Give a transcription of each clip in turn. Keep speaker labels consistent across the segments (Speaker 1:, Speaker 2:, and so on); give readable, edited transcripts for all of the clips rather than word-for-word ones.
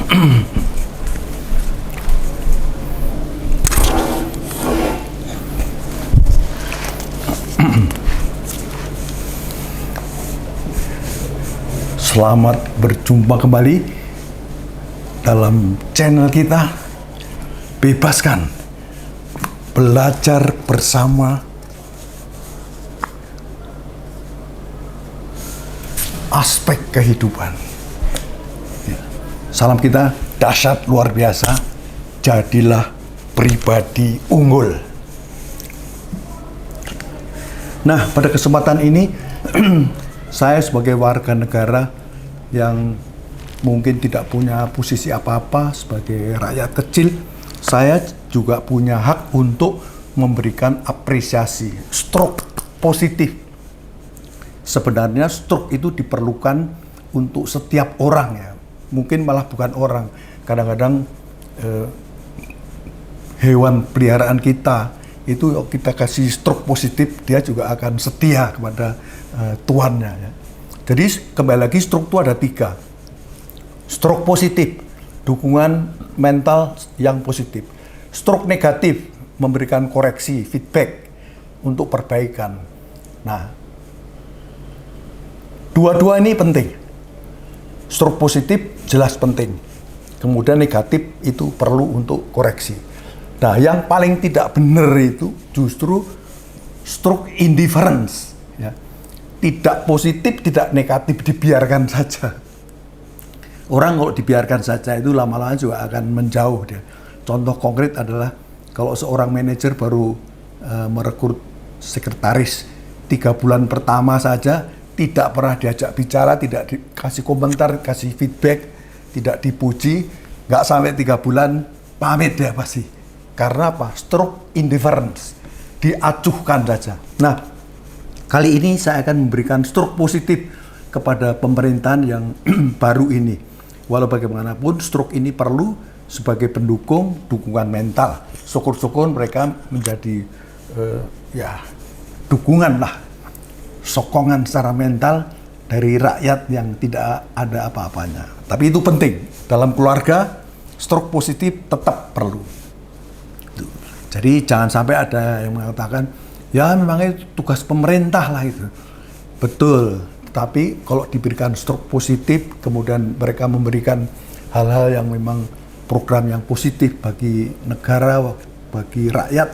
Speaker 1: Selamat berjumpa kembali dalam channel kita Bebaskan Belajar Bersama Aspek Kehidupan. Salam kita dahsyat luar biasa, jadilah pribadi unggul. Nah, pada kesempatan ini saya sebagai warga negara yang mungkin tidak punya posisi apa-apa sebagai rakyat kecil, saya juga punya hak untuk memberikan apresiasi, stroke positif. Sebenarnya stroke itu diperlukan untuk setiap orang ya, mungkin malah bukan orang. Kadang-kadang hewan peliharaan kita itu kita kasih stroke positif, dia juga akan setia kepada tuannya ya. Jadi kembali lagi, stroke itu ada 3. Stroke positif, dukungan mental yang positif. Stroke negatif, memberikan koreksi, feedback untuk perbaikan. Nah, dua-dua ini penting. Stroke positif jelas penting. Kemudian negatif itu perlu untuk koreksi. Nah, yang paling tidak benar itu justru stroke indifference. Ya. Tidak positif, tidak negatif, dibiarkan saja. Orang kalau dibiarkan saja itu lama-lama juga akan menjauh dia. Contoh konkret adalah kalau seorang manajer baru merekrut sekretaris, 3 bulan pertama saja tidak pernah diajak bicara, tidak dikasih komentar, kasih feedback, tidak dipuji, nggak sampai 3 bulan pamit dia pasti. Karena apa? Stroke indifference, diacuhkan saja. Nah, kali ini saya akan memberikan stroke positif kepada pemerintahan yang baru ini. Walau bagaimanapun, stroke ini perlu sebagai pendukung, dukungan mental. Syukur-syukur mereka menjadi dukungan lah, sokongan secara mental dari rakyat yang tidak ada apa-apanya. Tapi itu penting, dalam keluarga stroke positif tetap perlu. Jadi jangan sampai ada yang mengatakan, ya memang itu tugas pemerintah lah itu. Betul, tapi kalau diberikan stroke positif, kemudian mereka memberikan hal-hal yang memang program yang positif bagi negara, bagi rakyat,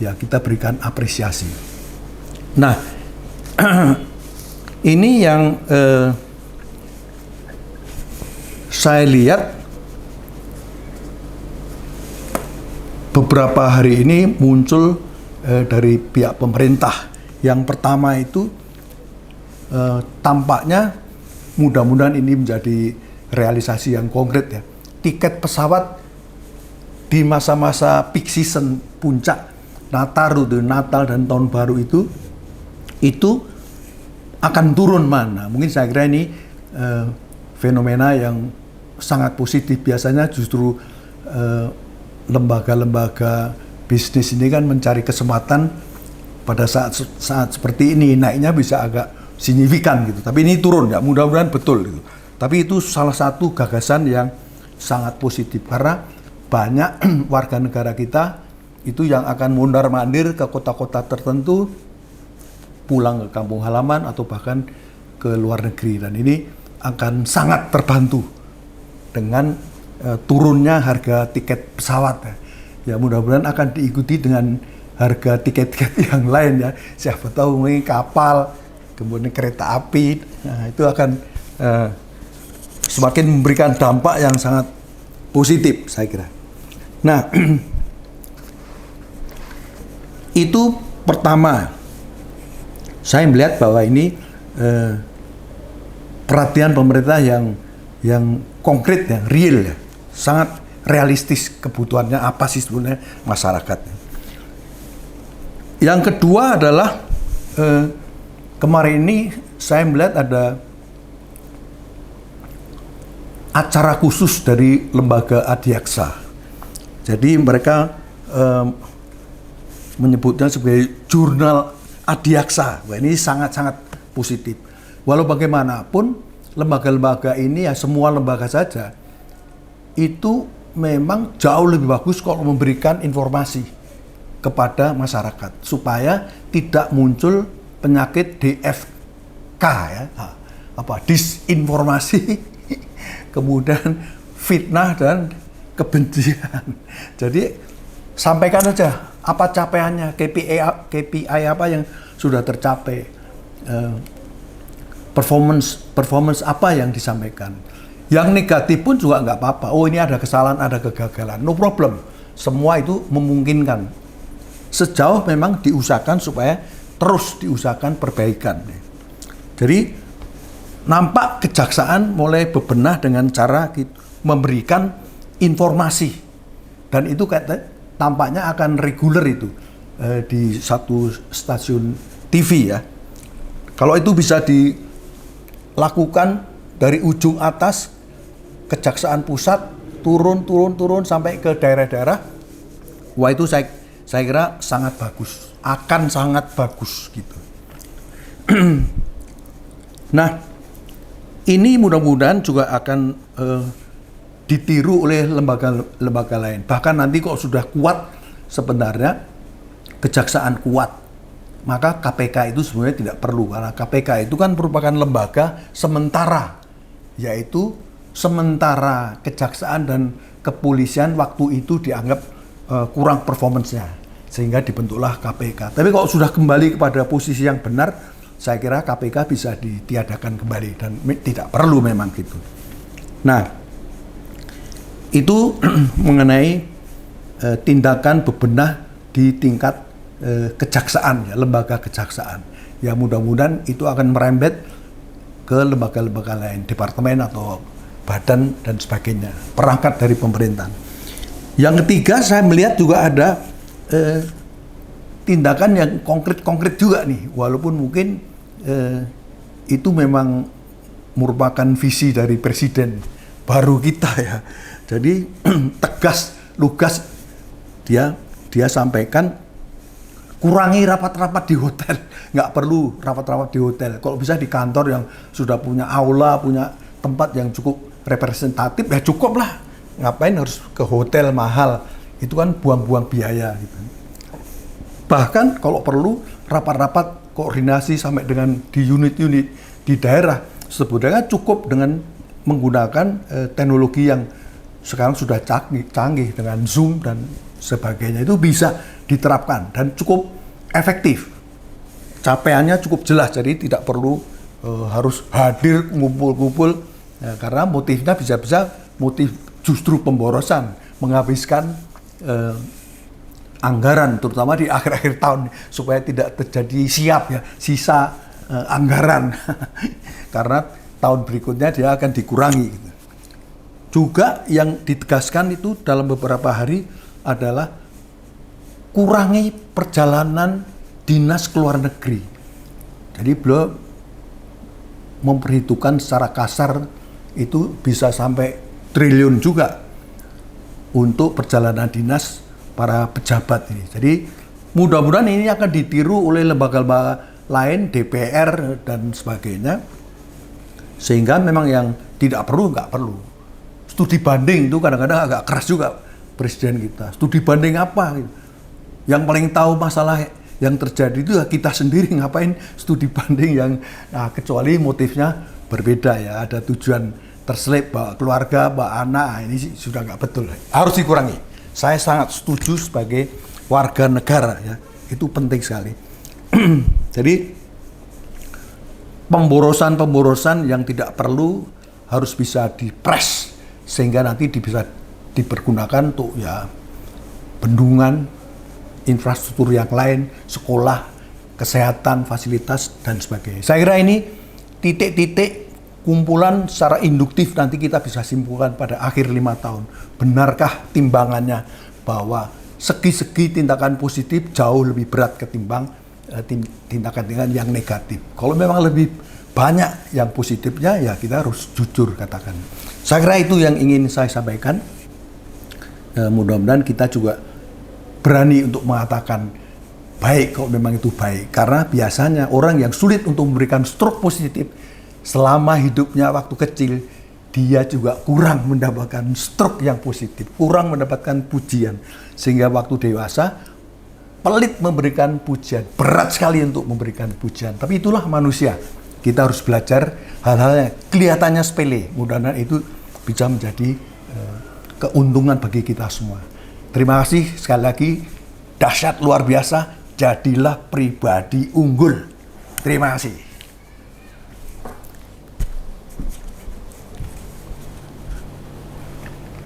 Speaker 1: ya kita berikan apresiasi. Nah, ini yang saya lihat beberapa hari ini muncul dari pihak pemerintah. Yang pertama itu tampaknya mudah-mudahan ini menjadi realisasi yang konkret ya. Tiket pesawat di masa-masa peak season puncak Natal dan Tahun Baru itu akan turun mana? Mungkin saya kira ini fenomena yang sangat positif. Biasanya justru lembaga-lembaga bisnis ini kan mencari kesempatan pada saat seperti ini, naiknya bisa agak signifikan gitu. Tapi ini turun ya, mudah-mudahan betul gitu. Tapi itu salah satu gagasan yang sangat positif karena banyak warga negara kita itu yang akan mondar-mandir ke kota-kota tertentu, pulang ke kampung halaman atau bahkan ke luar negeri, dan ini akan sangat terbantu dengan turunnya harga tiket pesawat. Ya mudah-mudahan akan diikuti dengan harga tiket-tiket yang lain ya. Siapa tahu mungkin kapal, kemudian kereta api, nah itu akan semakin memberikan dampak yang sangat positif saya kira. Nah, itu pertama. Saya melihat bahwa ini perhatian pemerintah yang konkret, yang real ya. Sangat realistis kebutuhannya apa sih sebenarnya masyarakat. Yang kedua adalah kemarin ini saya melihat ada acara khusus dari lembaga Adiaksa. Jadi mereka menyebutnya sebagai jurnal Adiaksa. Wah, ini sangat-sangat positif. Walau bagaimanapun lembaga-lembaga ini ya semua lembaga saja itu memang jauh lebih bagus kalau memberikan informasi kepada masyarakat supaya tidak muncul penyakit DFK ya, disinformasi, kemudian fitnah dan kebencian. Jadi sampaikan saja apa capaiannya, KPI apa yang sudah tercapai, performance apa yang disampaikan. Yang negatif pun juga nggak apa-apa. Oh, ini ada kesalahan, ada kegagalan, no problem. Semua itu memungkinkan. Sejauh memang diusahakan supaya terus diusahakan perbaikan. Jadi nampak kejaksaan mulai bebenah dengan cara memberikan informasi, dan itu tampaknya akan reguler itu di satu stasiun TV ya. Kalau itu bisa dilakukan dari ujung atas Kejaksaan Pusat turun sampai ke daerah-daerah, wah itu saya kira sangat bagus, akan sangat bagus gitu. Nah, ini mudah-mudahan juga akan ditiru oleh lembaga lain. Bahkan nanti kok sudah kuat sebenarnya kejaksaan kuat, maka KPK itu sebenarnya tidak perlu, karena KPK itu kan merupakan lembaga sementara, yaitu sementara kejaksaan dan kepolisian waktu itu dianggap kurang performance-nya, sehingga dibentuklah KPK. Tapi kalau sudah kembali kepada posisi yang benar, saya kira KPK bisa ditiadakan kembali dan tidak perlu memang gitu. Nah, itu mengenai tindakan bebenah di tingkat kejaksaan, ya, lembaga kejaksaan. Ya mudah-mudahan itu akan merembet ke lembaga-lembaga lain, departemen atau badan dan sebagainya, perangkat dari pemerintahan. Yang ketiga, saya melihat juga ada tindakan yang konkret juga nih, walaupun mungkin itu memang merupakan visi dari presiden baru kita ya. Jadi tegas, lugas dia sampaikan, kurangi rapat-rapat di hotel, nggak perlu rapat-rapat di hotel. Kalau bisa di kantor yang sudah punya aula, punya tempat yang cukup representatif, ya cukup lah. Ngapain harus ke hotel mahal? Itu kan buang-buang biaya gitu. Bahkan kalau perlu rapat-rapat koordinasi sampai dengan di unit-unit di daerah, sebenarnya cukup dengan menggunakan teknologi yang sekarang sudah canggih dengan Zoom dan sebagainya, itu bisa diterapkan dan cukup efektif. Capaiannya cukup jelas, jadi tidak perlu harus hadir ngumpul-ngumpul ya, karena motifnya bisa-bisa motif justru pemborosan, menghabiskan anggaran terutama di akhir-akhir tahun supaya tidak terjadi sisa anggaran karena tahun berikutnya dia akan dikurangi gitu. Juga yang ditegaskan itu dalam beberapa hari adalah kurangi perjalanan dinas ke luar negeri. Jadi beliau memperhitungkan secara kasar itu bisa sampai triliun juga untuk perjalanan dinas para pejabat ini. Jadi mudah-mudahan ini akan ditiru oleh lembaga-lembaga lain, DPR dan sebagainya, sehingga memang yang tidak perlu nggak perlu. Studi banding itu kadang-kadang agak keras juga presiden kita. Studi banding apa? Yang paling tahu masalah yang terjadi itu kita sendiri, ngapain studi banding yang kecuali motifnya berbeda ya, ada tujuan terselip bawa keluarga, bawa anak, ini sudah nggak betul, harus dikurangi. Saya sangat setuju sebagai warga negara ya, itu penting sekali. Jadi pemborosan yang tidak perlu harus bisa dipres sehingga nanti bisa dipergunakan untuk ya bendungan, infrastruktur yang lain, sekolah, kesehatan, fasilitas dan sebagainya. Saya kira ini titik-titik kumpulan secara induktif, nanti kita bisa simpulkan pada akhir 5 tahun. Benarkah timbangannya bahwa segi-segi tindakan positif jauh lebih berat ketimbang tindakan-tindakan yang negatif. Kalau memang lebih banyak yang positifnya, ya kita harus jujur katakan. Saya kira itu yang ingin saya sampaikan. Mudah-mudahan kita juga berani untuk mengatakan baik kalau memang itu baik. Karena biasanya orang yang sulit untuk memberikan struk positif selama hidupnya waktu kecil dia juga kurang mendapatkan stroke yang positif, kurang mendapatkan pujian. Sehingga waktu dewasa, pelit memberikan pujian, berat sekali untuk memberikan pujian. Tapi itulah manusia. Kita harus belajar hal-hal yang kelihatannya sepele. Mudah-mudahan itu bisa menjadi keuntungan bagi kita semua. Terima kasih sekali lagi, dahsyat luar biasa, jadilah pribadi unggul. Terima kasih.